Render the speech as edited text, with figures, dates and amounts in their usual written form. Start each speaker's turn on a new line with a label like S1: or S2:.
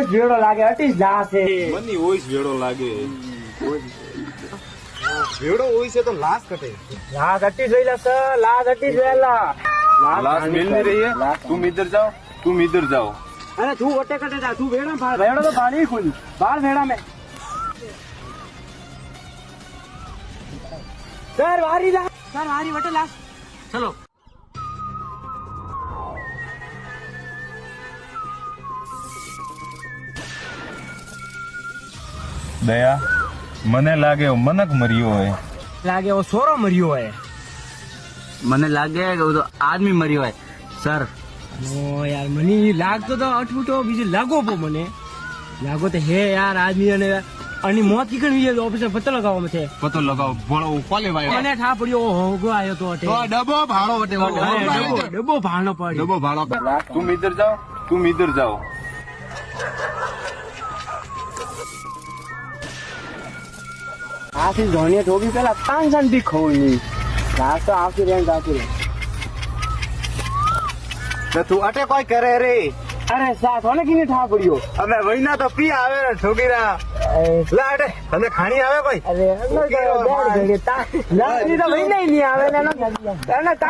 S1: ઓય ભેડો લાગે અટીસ લા છે
S2: મને ઓઈસ ભેડો લાગે
S3: ભેડો હોય છે તો લાશ કટે
S1: લાસ અટી જોઈલા સર લાસ અટી જોયેલા
S2: लाश मिल नहीं रही है तुम इधर जाओ तुम इधर जाओ
S1: अरे तू वटे कटे जा तू भेड़ा बाहर भेड़ा तो पानी खुल बाहर भेड़ा में सर वारी ला सर वारी वटे ला चलो
S2: दया મને લાગે મનક મર્યો હોય
S1: लागे वो सोरो मरियो है
S4: મને લાગે કે બધો આદમી મર્યો હોય સર
S1: ઓ યાર મને લાગતો તો અઠૂટો બીજું લાગો પો મને લાગો તો હે યાર આદમી અને અને મોત કીકણ વી ઓફિસર પતો લગાવવામાં છે
S2: પતો લગાવ ભોળો કોલે વાયો
S1: મને ઠા પડ્યો હોગો આયો તો અટે
S4: તો ડબ્બો ભાડો વટે
S1: ડબ્બો ભાણો પડ્યો
S2: डबो भाड़ो तुम इधर जाओ तुम इधर जाओ
S1: આથી ધોનીએ ઠોકી પેલા 5 બી ખોઈ લાસ્ટ તો આવતી રહે
S3: તો તું અટે કોઈ કરે રે
S1: અરે સાથ હોને કીને ઠા પડ્યો
S3: અમે વહીના તો પી આવે ને ઠોકીરા લા અટે તને ખાણી આવે કોઈ
S1: અરે અલ્લાહ તા લાગી તો વઈ નહીં આવે ને